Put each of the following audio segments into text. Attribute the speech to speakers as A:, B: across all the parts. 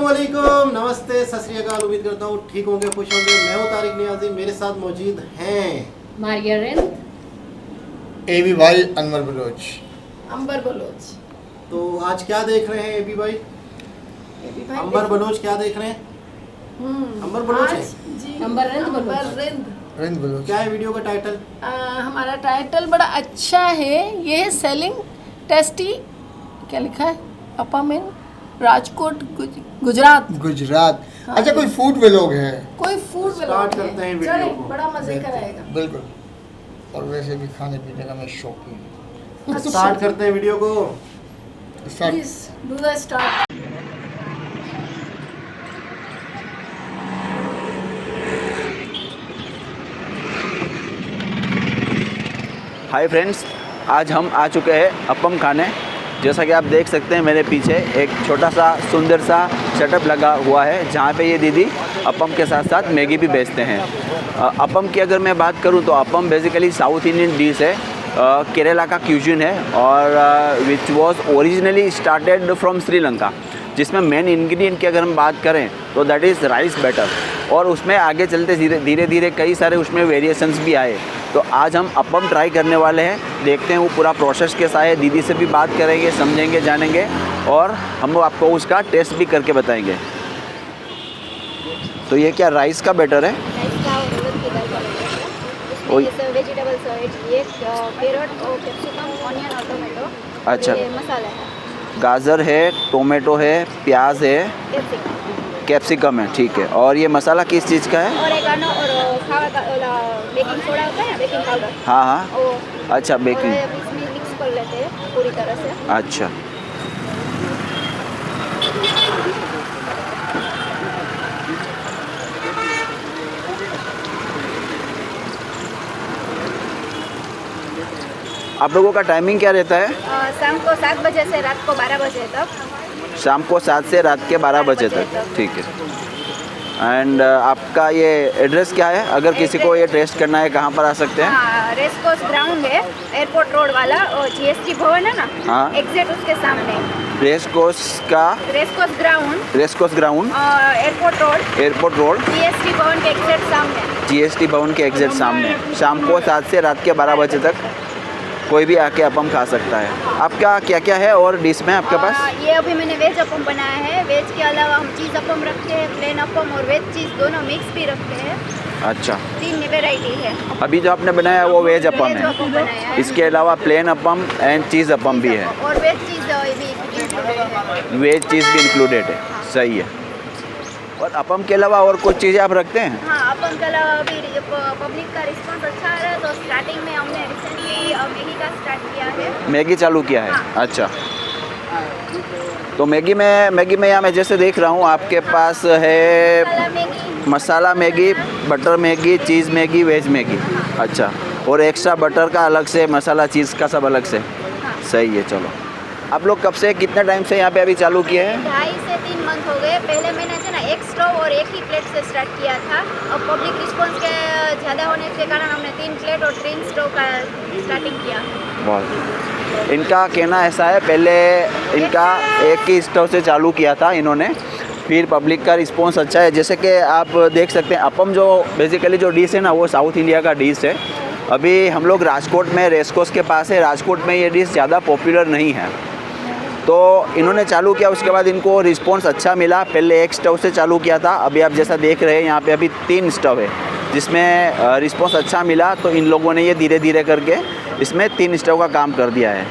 A: अस्सलामुअलैकुम, नमस्ते, सत श्री अकाल। उम्मीद करता हूँ ठीक होंगे, खुश होंगे। मैं हूँ तारिक नियाजी, मेरे साथ मौजूद हैं
B: मारिया रेंद,
C: एबी भाई, अनवर बलोच,
B: अंबर बलोच।
A: तो आज क्या देख रहे हैं एबी भाई? अंबर बलोच क्या देख रहे हैं? अंबर बलोच है
B: जी, अंबर रेंद बलोच।
C: रिंद बलोच।
A: क्या है वीडियो का टाइटल?
B: हमारा टाइटल बड़ा अच्छा है। ये है सेलिंग टेस्टी, क्या लिखा है, अपम इन राजकोट गुजरात।
C: गुजरात।
B: हाँ
C: अच्छा,
B: जी।
C: कोई फूड व्लॉग है?
B: कोई फूड
A: स्टार्ट करते हैं वीडियो
B: चले,
A: को।
B: बड़ा मजे का रहेगा।
C: बिल्कुल। और वैसे भी खाने पीने का मैं शौकीन हूँ।
A: स्टार्ट करते हैं वीडियो को।
C: Start.
B: Please do the start.
D: Hi friends, आज हम आ चुके हैं अपम खाने। जैसा कि आप देख सकते हैं मेरे पीछे एक छोटा सा सुंदर सा शटअप लगा हुआ है, जहाँ पे ये दीदी अपम के साथ साथ मैगी भी बेचते हैं। अपम की अगर मैं बात करूँ तो appam basically south Indian dish है, केरला का क्यूजिन है और which was originally started from Sri Lanka, जिसमें मेन इंग्रेडिएंट की अगर हम बात करें तो दैट इज़ राइस बैटर, और उसमें आगे चलते धीरे धीरे कई सारे उसमें वेरिएशंस भी आए। तो आज हम अपम ट्राई करने वाले हैं, देखते हैं वो पूरा प्रोसेस कैसा है। दीदी से भी बात करेंगे, समझेंगे, जानेंगे और हम आपको उसका टेस्ट भी करके बताएंगे। तो ये क्या राइस का बैटर है?
E: इसमें जैसे वेजिटेबल्स ये कैरेट और कैप्सिकम, ऑनियन और टोमेटो।
D: अच्छा।
E: ये मसाला है,
D: गाजर है, टोमेटो है, प्याज है,
E: कैप्सिकम
D: कैप्सिकम है, ठीक है। और ये मसाला किस चीज़ का है?
E: और ओरेगानो और खावा का बेकिंग सोडा होता है ना, बेकिंग पाउडर।
D: हाँ हाँ,
E: वो
D: अच्छा, बेकिंग।
E: और इसमें मिक्स कर लेते हैं पूरी तरह से।
D: अच्छा, आप लोगों का टाइमिंग क्या रहता है?
E: शाम को 7 बजे से रात को 12 बजे तक।
D: शाम को 7 से रात के 12 बजे तक, ठीक है। एंड आपका ये एड्रेस क्या है? अगर किसी को ये टेस्ट करना है कहाँ पर आ सकते हैं?
E: हाँ, रेस कोर्स ग्राउंड है, एयरपोर्ट रोड वाला, और जीएसटी भवन है ना,
D: हाँ।
E: एग्जैक्ट उसके सामने।
D: रेस कोर्स का,
E: race course ground,
D: airport road,
E: GST Bhavan के एग्जैक्ट सामने।
D: जीएसटी भवन के एग्जैक्ट सामने। शाम को 7 से रात के 12 बजे तक कोई भी आके अपम खा सकता है। आपका क्या क्या है और डिश में आपके पास?
E: ये अभी मैंने वेज अपम बनाया है। वेज के अलावा हम चीज़ अपम रखते हैं, प्लेन अपम और वेज चीज़ दोनों मिक्स भी रखते हैं।
D: अच्छा,
E: 3 वैरायटी है।
D: अभी जो आपने बनाया है वो वेज अपम
E: वेज
D: है।
E: अपम बनाया है।
D: इसके अलावा plain appam and cheese appam भी है।
E: और वेज चीज़ भी included है।
D: वेज चीज़ भी इंक्लूडेड है, सही है। और अपम के अलावा और कुछ चीज़ें आप रखते हैं?
E: हाँ, अपम के अलावा अभी पब्लिक का रिस्पॉन्स अच्छा आ रहा है, तो स्टार्टिंग में हमने रिसेंटली मैगी का स्टार्ट किया है।
D: मैगी चालू किया है,
E: हाँ।
D: अच्छा। तो मैगी में यहाँ मैं जैसे देख रहा हूँ आपके पास है मसाला Maggi, butter Maggi, cheese Maggi, veg Maggi. अच्छा, और एक्स्ट्रा बटर का अलग से, मसाला चीज़ का सब अलग से। सही है, चलो। आप लोग कब से, कितने टाइम से यहाँ पे अभी चालू किए हैं?
E: 2.5 से 3 मंथ हो गए। पहले मैंने ना एक स्टोव और एक ही प्लेट से स्टार्ट किया था। अब पब्लिक रिस्पॉन्स के ज़्यादा होने के कारण हमने 3 प्लेट और 3 स्टोव का स्टार्टिंग किया।
D: बहुत। इनका कहना ऐसा है, पहले इनका एक ही स्टोव से चालू किया था इन्होंने, फिर पब्लिक का रिस्पॉन्स अच्छा है। जैसे कि आप देख सकते हैं, अपम जो बेसिकली जो डिश है ना, वो साउथ इंडिया का डिश है। अभी हम लोग राजकोट में, रेसकोर्स के पास है, राजकोट में ये डिश ज़्यादा पॉपुलर नहीं है। तो इन्होंने चालू किया, उसके बाद इनको रिस्पॉन्स अच्छा मिला। पहले एक स्टोव से चालू किया था, अभी आप जैसा देख रहे हैं यहाँ पे अभी 3 स्टोव है, जिसमें रिस्पॉन्स अच्छा मिला। तो इन लोगों ने ये धीरे धीरे करके इसमें 3 स्टोव का काम कर दिया है।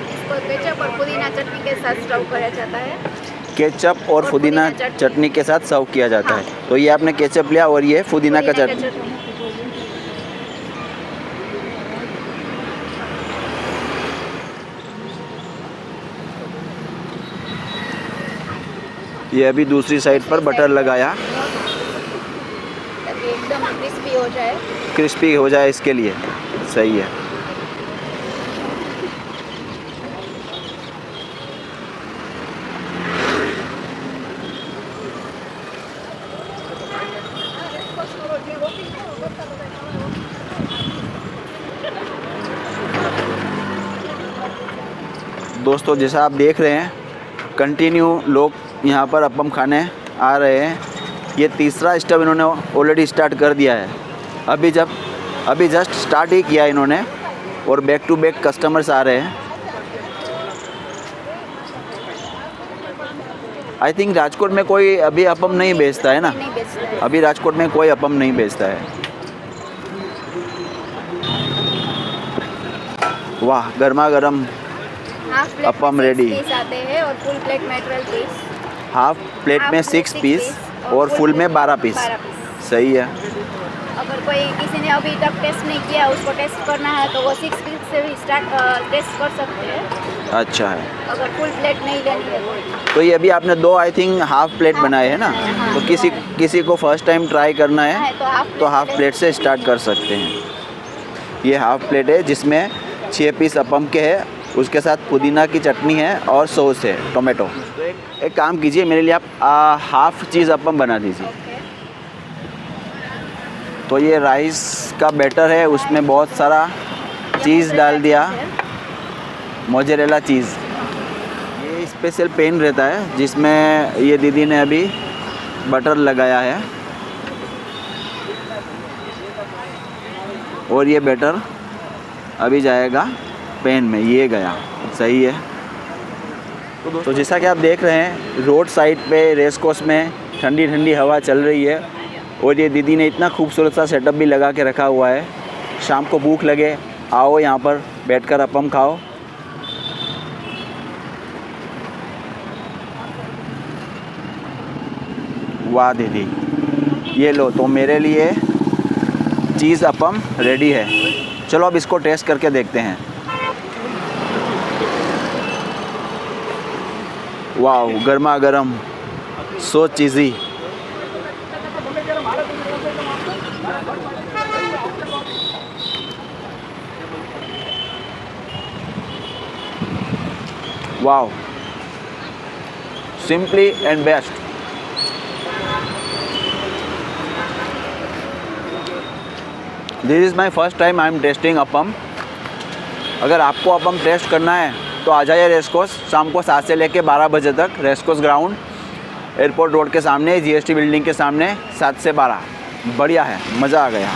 E: इसको केचप और पुदीना चटनी के साथ सर्व किया जाता है।
D: केचप और पुदीना चटनी के साथ सर्व किया जाता है। तो ये आपने केचप लिया और ये पुदीना का चटनी। ये अभी दूसरी साइड पर बटर लगाया,
E: ताकि एकदम क्रिस्पी हो जाए।
D: क्रिस्पी हो जाए इसके लिए, सही है। दोस्तों जैसा आप देख रहे हैं कंटिन्यू लोग यहाँ पर अप्पम खाने आ रहे हैं। ये तीसरा स्टेप इन्होंने ऑलरेडी स्टार्ट कर दिया है। अभी जस्ट स्टार्ट ही किया इन्होंने और बैक टू बैक कस्टमर्स आ रहे हैं। आई थिंक राजकोट में कोई अभी अप्पम नहीं बेचता है ना?
E: नहीं बेचता है।
D: अभी राजकोट में कोई अप्पम नहीं बेचता है। वाह, गर्मा गर्म
E: हाफ प्लेट
D: अप्पम
E: में 6
D: ready।
E: पीस आते हैं और फुल प्लेट में 12 पीस।
D: हाफ प्लेट में 6 पीस और फुल में 12 पीस।
E: 12 पीस।
D: सही है।
E: अगर कोई किसी ने अभी तक टेस्ट नहीं किया, उसको टेस्ट करना है तो वो 6 पीस से भी टेस्ट कर सकते हैं।
D: अच्छा है।
E: अगर फुल प्लेट नहीं लेनी है
D: तो ये अभी आपने 2 आई थिंक हाफ प्लेट बनाए हैं ना?
E: हाँ।
D: तो किसी को फर्स्ट टाइम ट्राई करना है तो हाफ प्लेट से स्टार्ट कर सकते हैं। ये हाफ प्लेट है जिसमें 6 पीस अप्पम के है, उसके साथ पुदीना की चटनी है और सॉस है टोमेटो। तो एक काम कीजिए, मेरे लिए आप हाफ चीज़ अप्पम बना दीजिए। तो ये राइस का बैटर है, उसमें बहुत सारा चीज़ डाल दिया, मोज़रेला चीज़। ये स्पेशल पेन रहता है जिसमें ये दीदी ने अभी बटर लगाया है और ये बैटर अभी जाएगा पेन में। ये गया, सही है। तो जैसा कि आप देख रहे हैं रोड साइड पे रेस कोर्स में ठंडी ठंडी हवा चल रही है और ये दीदी ने इतना खूबसूरत सा सेटअप भी लगा के रखा हुआ है। शाम को भूख लगे आओ यहाँ पर बैठकर अप्पम खाओ। वाह दीदी, ये लो, तो मेरे लिए चीज़ अप्पम रेडी है। चलो अब इसको टेस्ट करके देखते हैं। वाह, गर्मा गर्म, सो चीज़ी। वाह, simply and best. This is my first time I am testing appam. अगर आपको अप्पम टेस्ट करना है तो आ जाइए रेसकोर्स, शाम को 7 से लेकर 12 बजे तक। रेसकोर्स ग्राउंड, एयरपोर्ट रोड के सामने, जीएसटी बिल्डिंग के सामने, 7 से 12। बढ़िया है, मज़ा आ गया।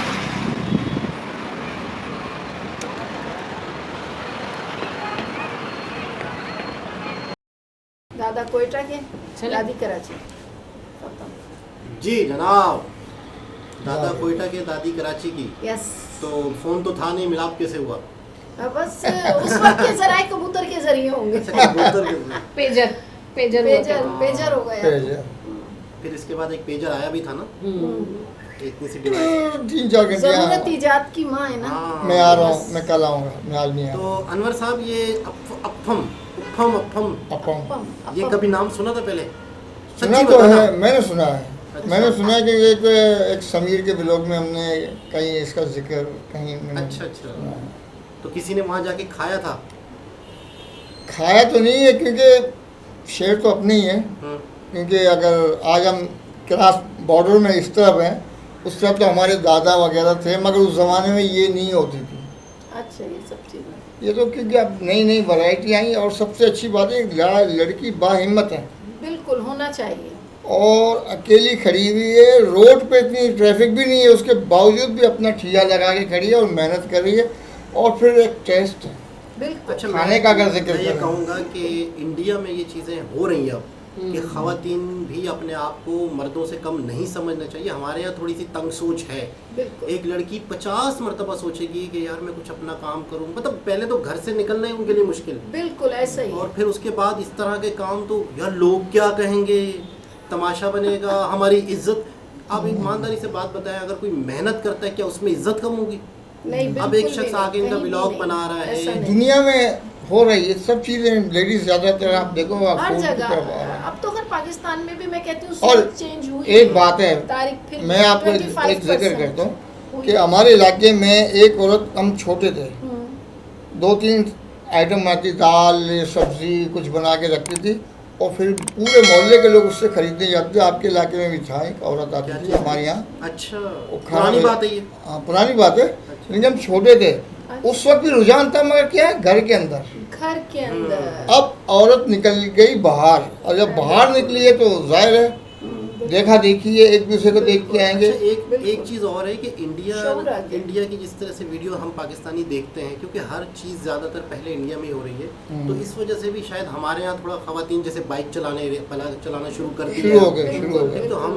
B: दादा कोयटा के, दादी कराची।
A: जी जनाब, दादा कोयटा के, दादी कराची की।
B: यस।
A: तो फोन तो था नहीं, मिलाप कैसे हुआ?
B: बस उस वक्त के जराए कबूतर के जरिए होंगे।
A: कबूतर के।
B: पेजर हो गया।
A: फिर इसके बाद एक पेजर आया भी था ना, इतनी सी डिवाइस।
C: 3-4 घंटे
B: जरूरत इजाद की माँ है ना।
C: मैं आ रहा हूँ, मैं कल आऊँगा, मैं आज नहीं आया।
A: तो अनवर साहब, ये अप्पम ये कभी नाम सुना था पहले?
C: सुना तो है, मैंने सुना है। अच्छा। मैंने सुना है कि एक समीर के ब्लॉग में हमने कहीं इसका जिक्र कहीं।
A: अच्छा। तो किसी ने वहाँ जाके खाया था?
C: खाया तो नहीं है क्योंकि शेर तो अपने ही है। क्योंकि अगर आज हम क्लास बॉर्डर में इस तरफ हैं, उस तरफ तो हमारे दादा वगैरह थे, मगर उस ज़माने में ये नहीं होती थी।
B: अच्छा, ये सब चीज़ें
C: ये तो क्योंकि अब नई वैरायटी आई, और सबसे अच्छी बात है लड़की बाहिम्मत है।
B: बिल्कुल होना चाहिए।
C: और अकेली खड़ी हुई है, रोड पे इतनी ट्रैफिक भी नहीं है, उसके बावजूद भी अपना ठिया लगा के खड़ी है और मेहनत कर रही है। और फिर एक टेस्ट है।
B: बिल्कुल।
A: अच्छा,
C: खाने का अगर जिक्र
A: मैं ये कहूँगा कि इंडिया में ये चीज़ें हो रही हैं अब कि ख़वातीन भी अपने आप को मर्दों से कम नहीं समझना चाहिए। हमारे यहाँ थोड़ी सी तंग सोच है। एक लड़की 50 मरतबा सोचेगी कि यार मैं कुछ अपना काम करूँ। मतलब पहले तो घर से निकलना ही उनके लिए मुश्किल।
B: बिल्कुल ऐसा ही।
A: और फिर उसके बाद इस तरह के काम, तो यार लोग क्या कहेंगे, तमाशा बनेगा, हमारी इज्जत। आप ईमानदारी से बात बताएं, अगर कोई मेहनत करता है क्या उसमें इज्जत कम होगी?
B: नहीं,
A: अब एक शख्स आके इनका ब्लॉग बना रहा है।
C: दुनिया में हो रही है सब चीज़ें। लेडीज ज़्यादातर आप देखो
B: हर जगह। अब तो अगर पाकिस्तान में भी मैं कहती हूँ
C: और
B: चेंज हुई।
C: एक बात है, मैं आपको एक जिक्र करता हूँ कि हमारे इलाके में एक औरत, हम छोटे थे, 2-3 आइटम आती, दाल सब्जी कुछ बना के रखती थी और फिर पूरे मोहल्ले के लोग उससे खरीदने जाते थे। आपके इलाके में भी था, एक औरत आती थी हमारे यहाँ।
A: अच्छा, पुरानी बात है ये।
C: हाँ, पुरानी बात है। लेकिन हम छोटे थे उस वक्त भी रुझान था, मगर क्या है, घर के अंदर।
B: घर के अंदर
C: अब औरत निकल गई बाहर, और जब बाहर निकली है तो जाहिर है देखा देखी है, एक दूसरे को देख के आएंगे।
A: अच्छा, एक चीज़ और है कि इंडिया की जिस तरह से वीडियो हम पाकिस्तानी देखते हैं, क्योंकि हर चीज़ ज़्यादातर पहले इंडिया में ही हो रही है, तो इस वजह से भी शायद हमारे यहाँ थोड़ा खवातीन जैसे बाइक चलाना शुरू कर दिया,
C: हो गए,
A: तो हम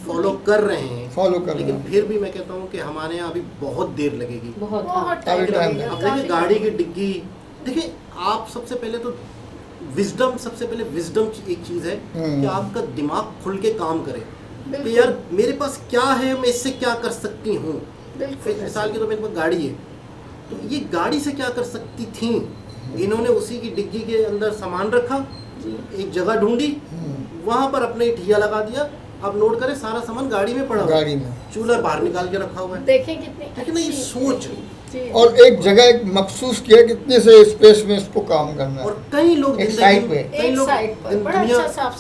A: फॉलो कर रहे हैं, लेकिन फिर भी मैं कहता हूँ कि हमारे यहाँ अभी बहुत देर लगेगी,
B: बहुत टाइम लगेगा।
A: अब देखिए गाड़ी की डिग्गी, देखिए आप सबसे पहले तो विजडम एक चीज़ है कि आपका दिमाग खुल के काम करे कि यार मेरे पास क्या है, मैं इससे क्या कर सकती हूँ। मिसाल के तो मेरे पास गाड़ी है, तो ये गाड़ी से क्या कर सकती थी, इन्होंने उसी की डिग्गी के अंदर सामान रखा, एक जगह ढूंढी, वहाँ पर अपने ठिया लगा दिया, अब नोट करें सारा सामान गाड़ी में पड़ा हुआ है, चूल्हा बाहर निकाल के रखा हुआ है।
B: देखें कितनी
A: ये सोच,
C: और एक जगह एक मखसूस किया कितने से स्पेस में इसको काम करना है।
A: और कई लोग
C: एक साइड पे,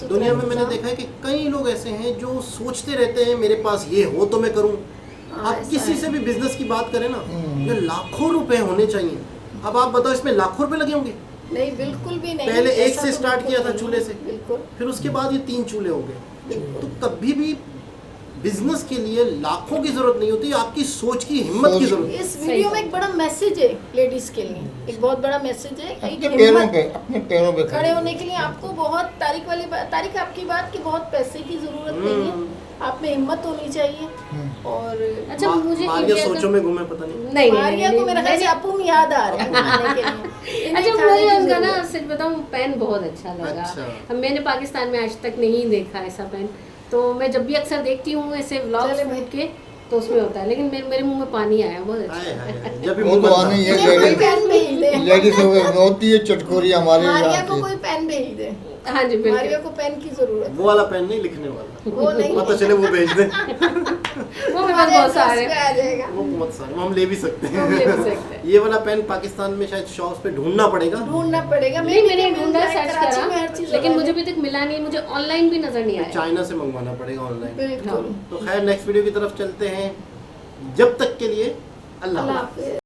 A: दुनिया में मैंने देखा है कि कई लोग ऐसे हैं जो सोचते रहते हैं मेरे पास ये हो तो मैं करूं। आप किसी से भी बिजनेस की बात करें ना, ये लाखों रुपए होने चाहिए। अब आप बताओ इसमें लाखों रुपए लगे होंगे?
B: नहीं, बिल्कुल भी नहीं।
A: पहले एक से स्टार्ट किया था, चूल्हे से, फिर उसके बाद ये 3 चूल्हे हो गए। तो कभी भी बिजनेस के लिए लाखों की जरूरत नहीं होती, आपकी सोच की हिम्मत की जरूरत है।
B: इस वीडियो में एक बड़ा मैसेज है लेडीज के लिए, एक बहुत बड़ा मैसेज है,
C: अपने पैरों पे
B: खड़े होने के लिए। आपको बहुत तारीख आपकी बात की बहुत पैसे की जरूरत नहीं है, आप में हिम्मत होनी चाहिए। और
F: अच्छा, मुझे
A: मारिया सोचों में घूमे, पता नहीं
B: मारिया को मेरा ख्याल से आपको याद आ रहा है।
F: अच्छा, मुझे उनका ना सच बताऊं, पेन बहुत अच्छा लगा। मैंने पाकिस्तान में आज तक नहीं देखा ऐसा पेन, तो मैं जब भी अक्सर देखती हूँ ऐसे व्लॉग्स फूड के, तो उसमें होता है, लेकिन मेरे मुंह में पानी आया। बहुत अच्छा।
A: जब भी
C: वो तो आने ही है, लेडीज होती है चटकोरी हमारे
B: मारिया को कोई पेन भेज दे।
F: हाँ जी, बिल्कुल।
B: मारिया को पेन की जरूरत।
A: वो वाला पेन नहीं, लिखने वाला,
B: वो नहीं,
A: पता चले वो भेज दे।
F: वो मेरे पास बहुत सारे हैं,
A: वो बहुत सारे, हम ले भी सकते
F: हम ले भी सकते
A: हैं। ये वाला पेन पाकिस्तान में शायद शॉप्स पे ढूंढना पड़ेगा।
F: नहीं, मैंने ढूंढा, सर्च करा, लेकिन मुझे अभी तक मिला नहीं। मुझे ऑनलाइन भी नजर नहीं आया,
A: चाइना से मंगवाना पड़ेगा ऑनलाइन।
B: बिल्कुल।
A: तो खैर नेक्स्ट वीडियो की तरफ चलते हैं, जब तक के लिए अल्लाह हाफ़िज़।